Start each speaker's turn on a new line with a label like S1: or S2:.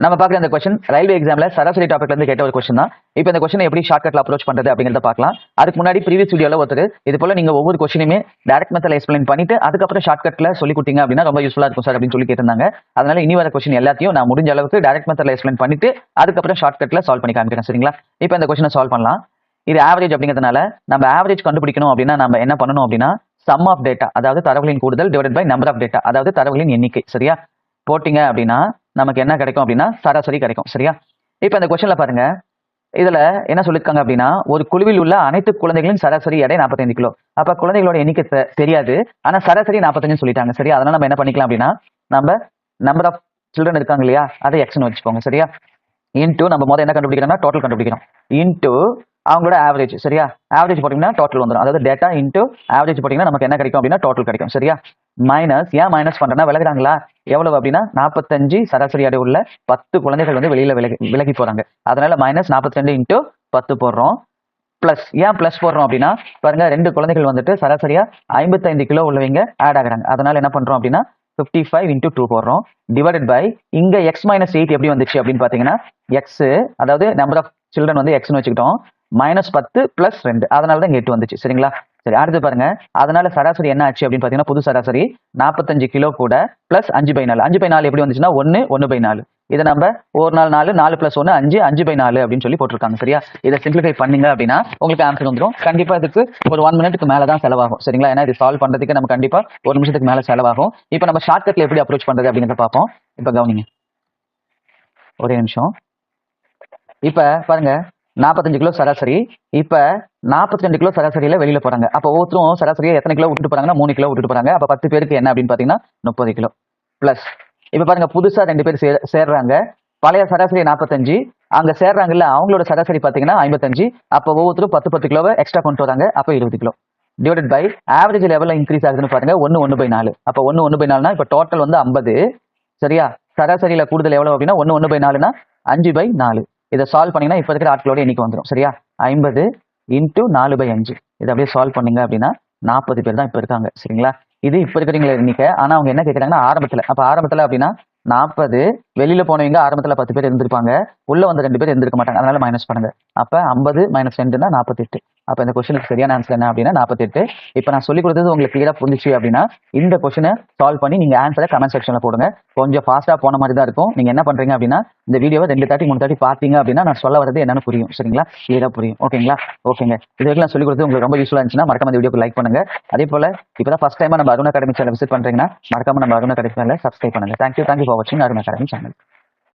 S1: நம்ம பார்க்குற இந்த கொஸ்டின் ரயில்வே எக்ஸாம்ல சராசரி டாபிக்ல இருந்து கேட்ட ஒரு கொஸ்டின் தான். இப்போ இந்த கொஸ்டினை எப்படி ஷார்ட்கட்ல அப்ரோச் பண்றது அப்படிங்கிறத பார்க்கலாம். அதுக்கு முன்னாடி ப்ரீவியஸ் வீடியோல ஒருத்தர் இது போல நீங்க ஒவ்வொரு கொஸ்டினுமே டைரக்ட் மெத்தட்ல எக்ஸ்பிளைன் பண்ணிட்டு அதுக்கப்புறம் ஷார்ட்கட்ல சொல்லி கொடுத்தீங்க அப்படின்னா ரொம்ப யூஸ்ஃபுல்லா இருக்கும் சார் அப்படின்னு சொல்லி கேட்டிருந்தாங்க. அதனால இனி வர கொஸ்டின் எல்லாத்தையும் நான் முடிஞ்ச அளவுக்கு டைரக்ட் மெத்தட்ல எக்ஸ்பிளைன் பண்ணிட்டு அதுக்கப்புறம் ஷார்ட்கட்ல சால்வ் பண்ணி காமிக்கிறேன். சரிங்களா? இப்போ இந்த கொஸ்டினை சால்வ் பண்ணலாம். இது ஆவரேஜ் அப்படிங்கிறதுனால நம்ம ஆவரேஜ் கண்டுபிடிக்கணும் அப்படின்னா நம்ம என்ன பண்ணணும் அப்படின்னா சம் ஆஃப் டேட்டா, அதாவது தரவுகளின் கூடுதல் divided by number of data, அதாவது தரவுகளின் எண்ணிக்கை. சரியா? போட்டிங்க அப்படின்னா நமக்கு என்ன கிடைக்கும் அப்படின்னா சராசரி கிடைக்கும். சரியா? இப்ப இந்த கொஸ்டின்ல பாருங்க, இதுல என்ன சொல்லிருக்காங்க அப்படின்னா ஒரு குழுவில் உள்ள அனைத்து குழந்தைகளின் சராசரி எடை 45 கிலோ. அப்ப குழந்தைகளோட எண்ணிக்கை தெரியாது, ஆனா சராசரி 45 சொல்லிட்டாங்க. சரியா? அதனால நம்ம என்ன பண்ணிக்கலாம் அப்படின்னா நம்ம நம்பர் ஆஃப் சில்ட்ரன் இருக்காங்க இல்லையா, அதை எக்ஸ்னு வச்சுக்கோங்க. சரியா? இன்டூ நம்ம முதல்ல என்ன கண்டுபிடிக்கிறோம்னா டோட்டல் கண்டுபிடிக்கிறோம். இன்டூ அவங்களோட ஆவரேஜ். சரியா? ஆவரேஜ் போட்டீங்கன்னா டோட்டல் வந்துடும். அதாவது டேட்டா இன்டூ ஆவரேஜ் போட்டீங்கன்னா நமக்கு என்ன கிடைக்கும் அப்படின்னா டோட்டல் கிடைக்கும். சரியா? மைனஸ், ஏன் மைனஸ் பண்றேன்னா விலகுறாங்களா எவ்வளவு அப்படின்னா 45 சராசரி அடை உள்ள 10 குழந்தைகள் வந்து வெளியில விலகி போறாங்க. அதனால மைனஸ் 42 இன்டூ 10 போடுறோம். பிளஸ், ஏன் பிளஸ் போடுறோம் அப்படின்னா பாருங்க 2 குழந்தைகள் வந்துட்டு சராசரியா 55 கிலோ உள்ளவங்க ஆட் ஆகுறாங்க. அதனால என்ன பண்றோம் அப்படின்னா 55 இன்டூ 2 போடுறோம். டிவைடட் பை இங்க எக்ஸ் மைனஸ் 8 எப்படி வந்துச்சு அப்படின்னு பாத்தீங்கன்னா எக்ஸ், அதாவது நம்பர் ஆஃப் சில்ட்ரன் வந்து எக்ஸ்னு வச்சுக்கிட்டோம். மைனஸ் 10 பிளஸ் 2, அதனால தான் 8 வந்துச்சு. சரிங்களா? சரி, அடுத்து பாருங்க, அதனால சராசரி என்ன ஆச்சு அப்படின்னு பாத்தீங்கன்னா புது சராசரி 45 கிலோ கூட பிளஸ் 5/4. 5/4 எப்படி வந்துச்சுன்னா 1/4. இதை நம்ம ஒரு நாள் 4, 4 பிளஸ் 1 5, 5/4 அப்படின்னு சொல்லி போட்டிருக்காங்க. சரியா? இதை சிம்பிளிஃபை பண்ணீங்க அப்படின்னா உங்களுக்கு ஆன்சர் வந்துடும். கண்டிப்பா இதுக்கு ஒரு 1 மினிட்டுக்கு மேல தான் செலவாகும். சரிங்களா? ஏன்னா இது சால்வ் பண்றதுக்கு நம்ம கண்டிப்பா 1 நிமிஷத்துக்கு மேல செலவாகும். இப்போ நம்ம ஷார்ட்கட்ல எப்படி அப்ரோச் பண்றது அப்படிங்கிறத பார்ப்போம். இப்போ கவனிங்க, ஒரே நிமிஷம். இப்ப பாருங்க 45 கிலோ சராசரி, இப்ப 42 கிலோ சராசரியில வெளியில போறாங்க. அப்ப ஒவ்வொருத்தரும் சராசரியா எத்தனை கிலோ விட்டுட்டு போறாங்கன்னா 3 கிலோ விட்டுட்டு போறாங்க. அப்ப 10 பேருக்கு என்ன அப்படின்னு பாத்தீங்கன்னா 30 கிலோ. பிளஸ் இப்ப பாருங்க புதுசா 2 பேர் சேர்றாங்க. பழைய சராசரி 45, அங்க சேர்றாங்கல்ல அவங்களோட சராசரி பாத்தீங்கன்னா 55. அப்ப ஒவ்வொருத்தரும் 10 கிலோவை எக்ஸ்ட்ரா கொண்டு வராங்க. அப்ப 20 கிலோ. டிவைடட் பை ஆவரேஜ் லெவல்ல இன்க்ரீஸ் ஆகுதுன்னு பாருங்க 1/4. அப்ப 1/4னா இப்ப டோட்டல் வந்து 50. சரியா? சராசரியில கூடுதல் எவ்வளவு அப்படின்னா 1/4னா 5/4. இதை சால்வ் பண்ணீங்கன்னா இப்ப இருக்கிற ஆட்களோட எண்ணிக்கை வந்துடும். சரியா? 50 இன்டூ 4/5. இதை அப்படியே சால்வ் பண்ணீங்க அப்படின்னா 40 பேர் தான் இப்ப இருக்காங்க. சரிங்களா? இது இப்ப இருக்கிறவங்கள எண்ணிக்கை. ஆனா அவங்க என்ன கேட்கறாங்கன்னா ஆரம்பத்துல, அப்ப ஆரம்பத்துல அப்படின்னா 40, வெளியில போனவங்க ஆரம்பத்துல 10 பேர் இருந்திருப்பாங்க, உள்ள வந்து 2 பேர் இருந்திருக்க மாட்டாங்க. அதனால மைனஸ் பண்ணுங்க. அப்ப 50 மைனஸ் 2 48. அப்ப இந்த கொஸ்டினுக்கு சரியான ஆன்சர் என்ன அப்படின்னா 48. இப்ப நான் சொல்லி கொடுத்தது உங்களுக்கு கிளியரா புரிஞ்சிச்சு அப்படின்னா இந்த கொஸ்டினை சால்வ் பண்ணி நீங்க ஆன்சரை கமெண்ட் செக்ஷன்ல போடுங்க. கொஞ்சம் ஃபாஸ்டா போன மாதிரி தான் இருக்கும். நீங்க என்ன பண்றீங்க அப்படின்னா இந்த வீடியோவை 2 தாட்டி 3 தாட்டி பார்த்தீங்க அப்படின்னா நான் சொல்ல வரது என்னன்னு புரியும். சரிங்களா? கிளியரா புரியும். ஓகேங்களா? ஓகேங்க. இது வரைக்கும் நான் சொல்லி கொடுத்தது உங்களுக்கு ரொம்ப யூஸ்ஃபுல்லா இருந்துச்சுன்னா மறக்காம இந்த வீடியோக்கு லைக் பண்ணுங்க. அதே போல இப்பதான் ஃபர்ஸ்ட் டைமா நம்ம அருண் அகாடமி சேனல் விசிட் பண்றீங்கன்னா மறக்காம நம்ம அருண் அகாடமி சேனலை சப்ஸ்கிரைப் பண்ணுங்க. தேங்க்யூ ஃபார் வாட்சிங் அருண் அகாடமி சேனல்.